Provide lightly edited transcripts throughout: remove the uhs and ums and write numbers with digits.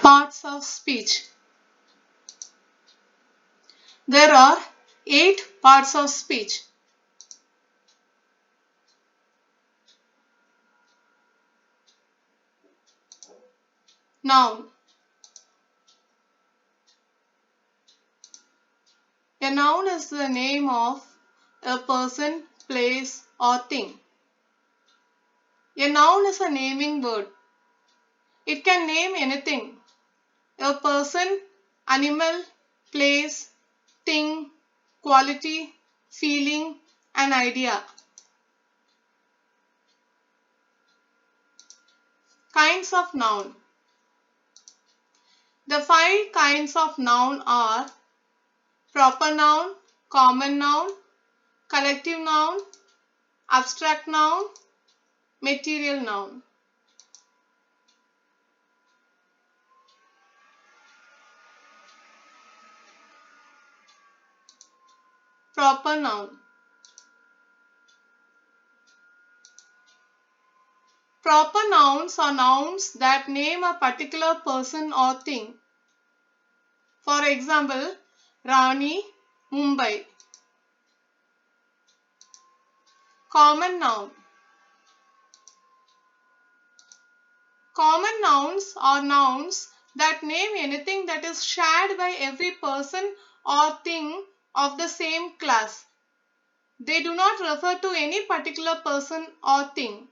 Parts of speech. There are 8 parts of speech. Noun. A noun is the name of a person, place, or thing. A noun is a naming word. It can name anything: a person, animal, place, thing, quality, feeling, an idea. Kinds of noun. The 5 kinds of noun are proper noun, common noun, collective noun, abstract noun, material noun. Proper noun. Proper nouns are nouns that name a particular person or thing. For example, Rani, Mumbai. Common noun. Common nouns are nouns that name anything that is shared by every person or thing of the same class. They do not refer to any particular person or thing.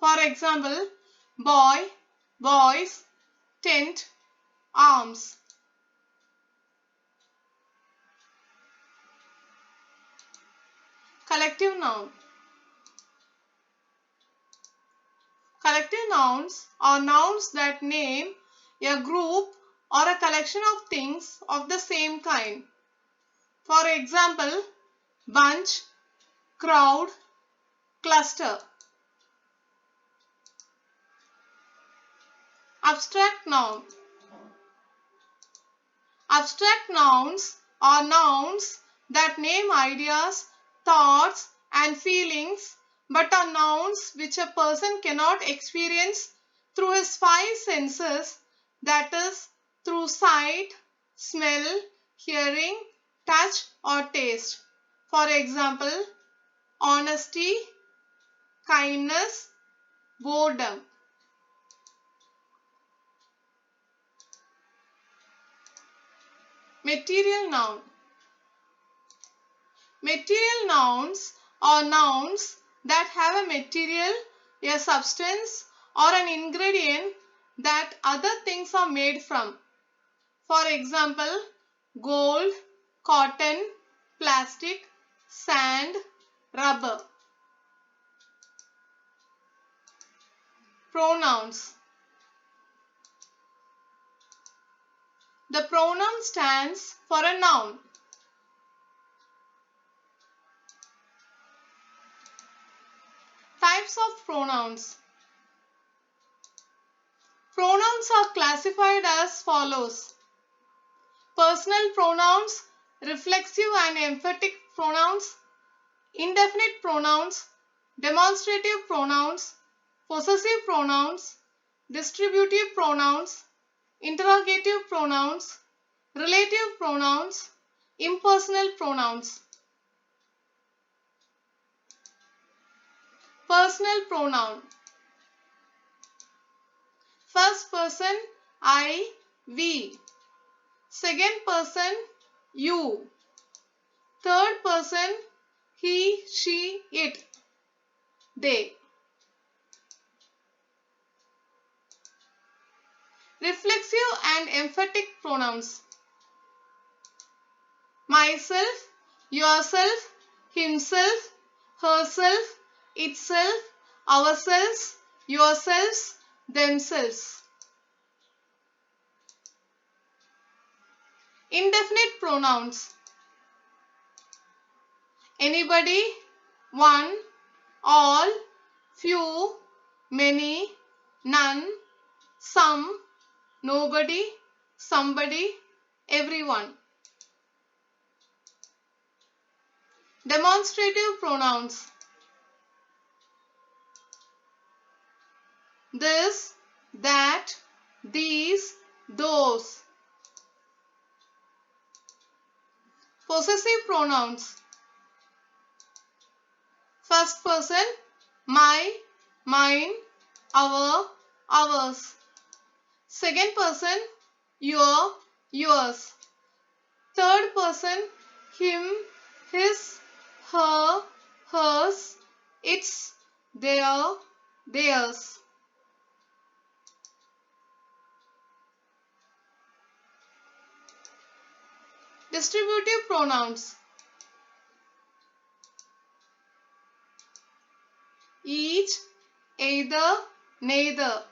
For example, boy, boys, tent, arms. Collective noun. Collective nouns are nouns that name a group or a collection of things of the same kind. For example, bunch, crowd, cluster. Abstract noun. Abstract nouns are nouns that name ideas, thoughts, and feelings, but are nouns which a person cannot experience through his 5 senses, that is, through sight, smell, hearing, touch, or taste. For example, honesty, kindness, boredom. Material noun. Material nouns are nouns that have a material, a substance, or an ingredient that other things are made from. For example, gold, cotton, plastic, sand, rubber. Pronouns. The pronoun stands for a noun. Types of pronouns. Pronouns are classified as follows: personal pronouns, reflexive and emphatic pronouns, indefinite pronouns, demonstrative pronouns, possessive pronouns, distributive pronouns, interrogative pronouns, relative pronouns, impersonal pronouns. Personal pronoun. First person I, we. Second person you. Third person he, she, it, they. Reflexive and emphatic pronouns. Myself, yourself, himself, herself, itself, ourselves, yourselves, themselves. Indefinite pronouns. Anybody, one, all, few, many, none, some, nobody, somebody, everyone. Demonstrative pronouns. This, that, these, those. Possessive pronouns. First person, my, mine, our, ours. Second person, your, yours. Third person, him, his, her, hers, its, their, theirs. Distributive pronouns. Each, either, neither.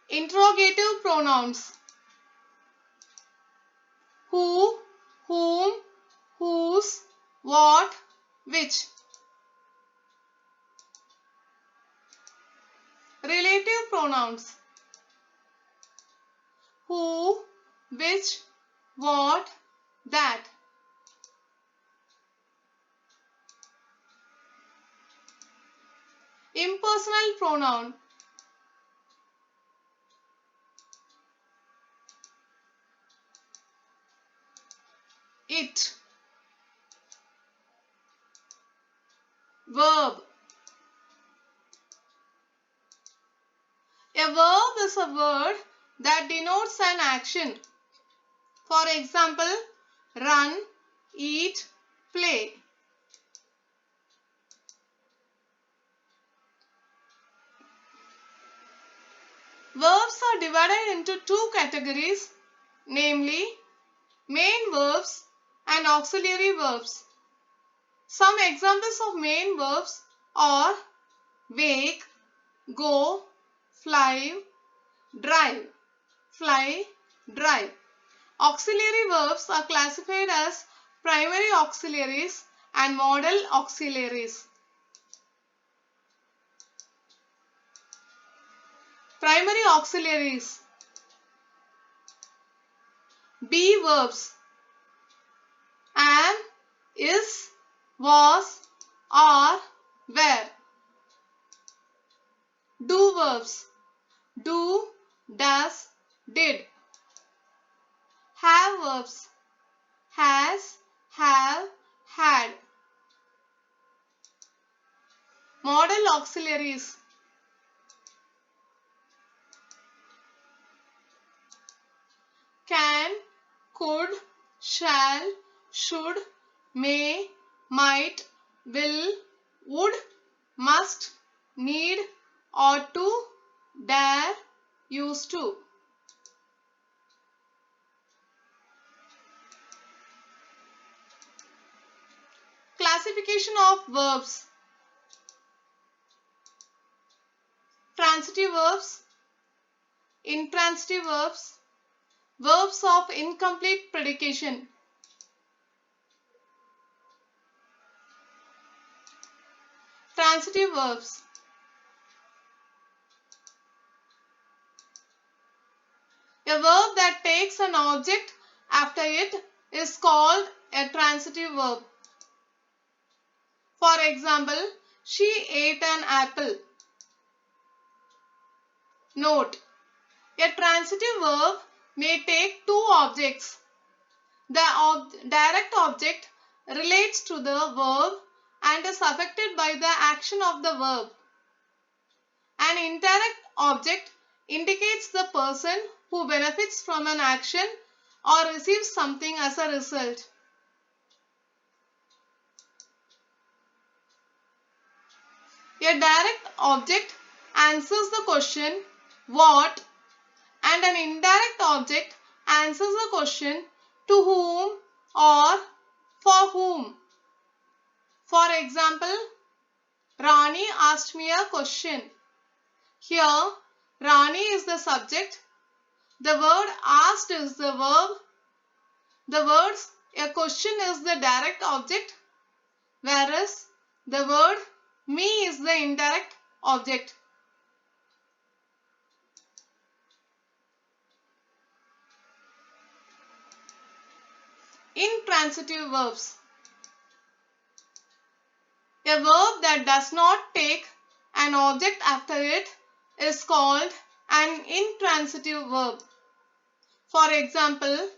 Interrogative pronouns. Who, whom, whose, what, which. Relative pronouns. Who, which, what, that. Impersonal pronoun. It. Verb. A verb is a word that denotes an action. For example, run, eat, play. Verbs are divided into two categories, namely main verbs and auxiliary verbs. Some examples of main verbs are wake, go, fly, drive. Fly, drive. Auxiliary verbs are classified as primary auxiliaries and modal auxiliaries. Primary auxiliaries. Be verbs. Am, is, was, are, were. Do verbs. Do, does, did. Have verbs. Has, have, had. Modal auxiliaries. Can, could, shall, should, may, might, will, would, must, need, ought to, dare, used to. Classification of verbs. Transitive verbs, intransitive verbs, verbs of incomplete predication. Transitive verbs. A verb that takes an object after it is called a transitive verb. For example, she ate an apple. Note: a transitive verb may take two objects. The direct object relates to the verb and is affected by the action of the verb. An indirect object indicates the person who benefits from an action or receives something as a result. A direct object answers the question what, and an indirect object answers the question to whom or for whom. For example, Rani asked me a question. Here, Rani is the subject. The word asked is the verb. The words a question is the direct object, whereas the word me is the indirect object. Intransitive verbs. A verb that does not take an object after it is called an intransitive verb. For example,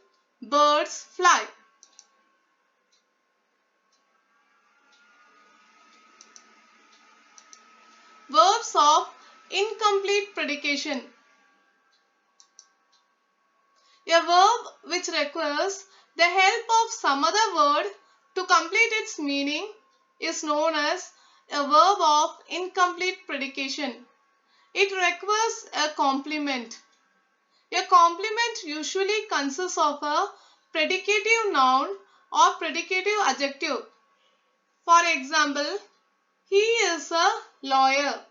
birds fly. Verbs of incomplete predication. A verb which requires the help of some other word to complete its meaning is known as a verb of incomplete predication. It requires a complement. A complement usually consists of a predicative noun or predicative adjective. For example, he is a lawyer.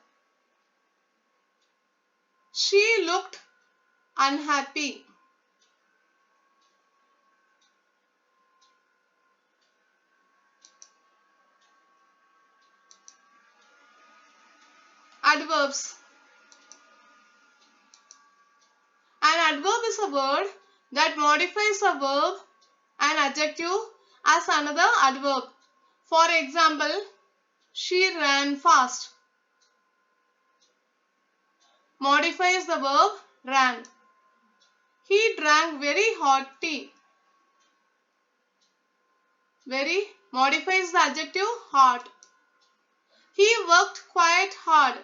She looked unhappy. Adverbs. An adverb is a word that modifies a verb and adjective as another adverb. For example, she ran fast. Modifies the verb ran. He drank very hot tea. Very modifies the adjective hot. He worked quite hard.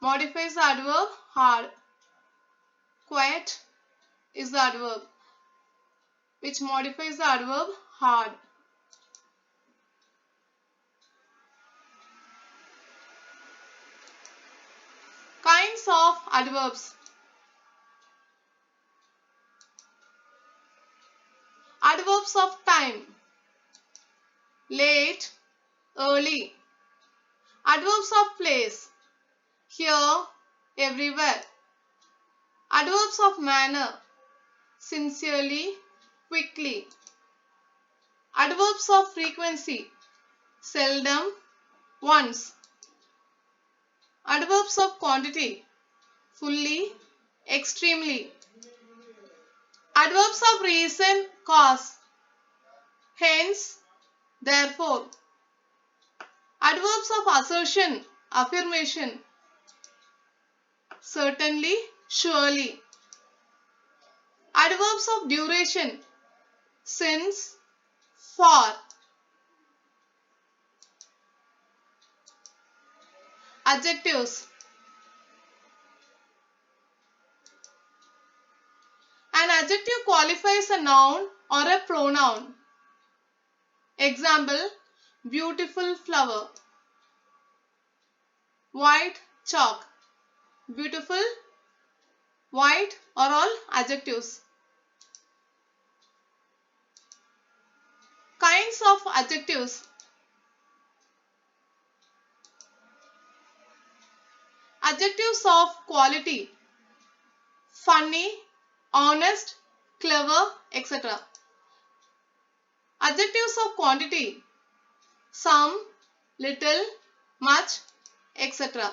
Modifies the adverb hard. Quiet is the adverb which modifies the adverb hard. Kinds of adverbs. Adverbs of time. Late, early. Adverbs of place. Here, everywhere. Adverbs of manner. Sincerely, quickly. Adverbs of frequency. Seldom, once. Adverbs of quantity. Fully, extremely. Adverbs of reason, cause. Hence, therefore. Adverbs of assertion, affirmation. Certainly, surely. Adverbs of duration. Since, for. Adjectives. An adjective qualifies a noun or a pronoun. Example, beautiful flower. White chalk. Beautiful, white are all adjectives. Kinds of adjectives. Adjectives of quality. Funny, honest, clever, etc. Adjectives of quantity. Some, little, much, etc.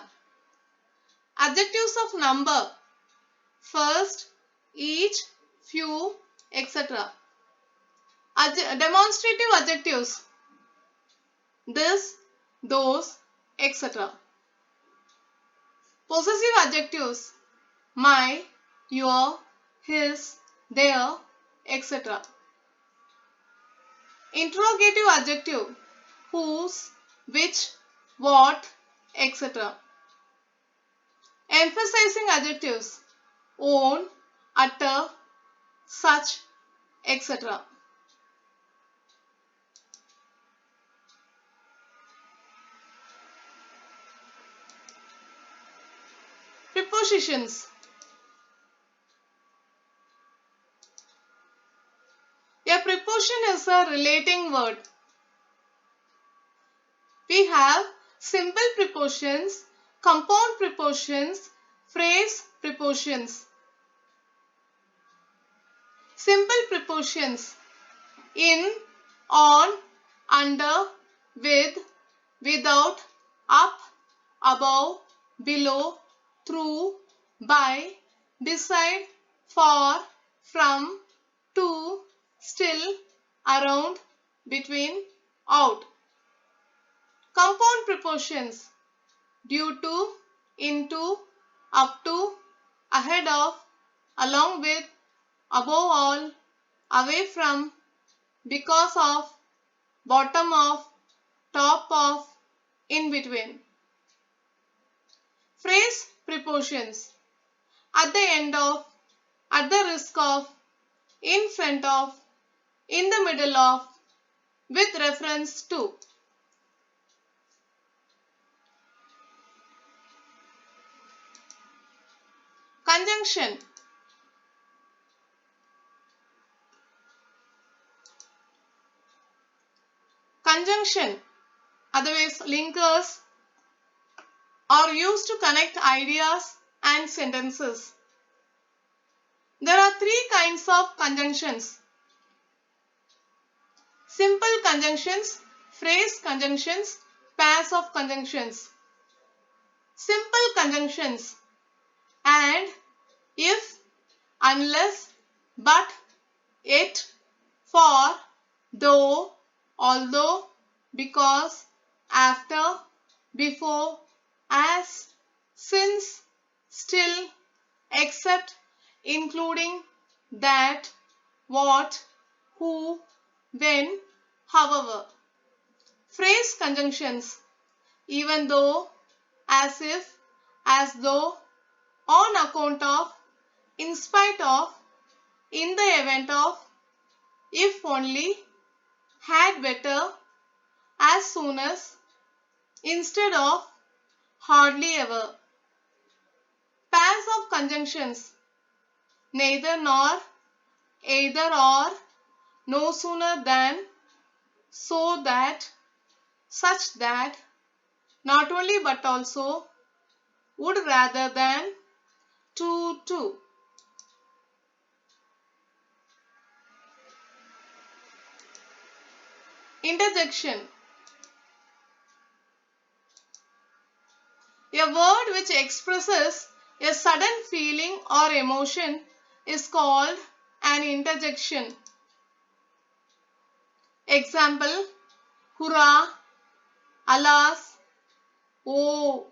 Adjectives of number. First, each, few, etc. Demonstrative adjectives. This, those, etc. Possessive adjectives. My, your, his, their, etc. Interrogative adjective. Whose, which, what, etc. Emphasizing adjectives. Own, utter, such, etc. Prepositions. A preposition is a relating word. We have simple prepositions, compound prepositions, phrase prepositions. Simple prepositions. In, on, under, with, without, up, above, below, through, by, beside, for, from, to, still, around, between, out. Compound prepositions: due to, into, up to, ahead of, along with, above all, away from, because of, bottom of, top of, in between. Phrase prepositions: at the end of, at the risk of, in front of, in the middle of, with reference to. Conjunction: conjunction, otherwise linkers, are used to connect ideas and sentences. There are three kinds of conjunctions: simple conjunctions, phrase conjunctions, pairs of conjunctions. Simple conjunctions: and, if, unless, but, yet, for, though, although, because, after, before, as, since, still, except, including, that, what, who, when, however. Phrase conjunctions: even though, as if, as though, on account of, in spite of, in the event of, if only, had better, as soon as, instead of, hardly ever. Pairs of conjunctions: neither nor, either or, no sooner than, so that, such that, not only but also, would rather than, to. Interjection: a word which expresses a sudden feeling or emotion is called an interjection. Example: hurrah, alas, oh.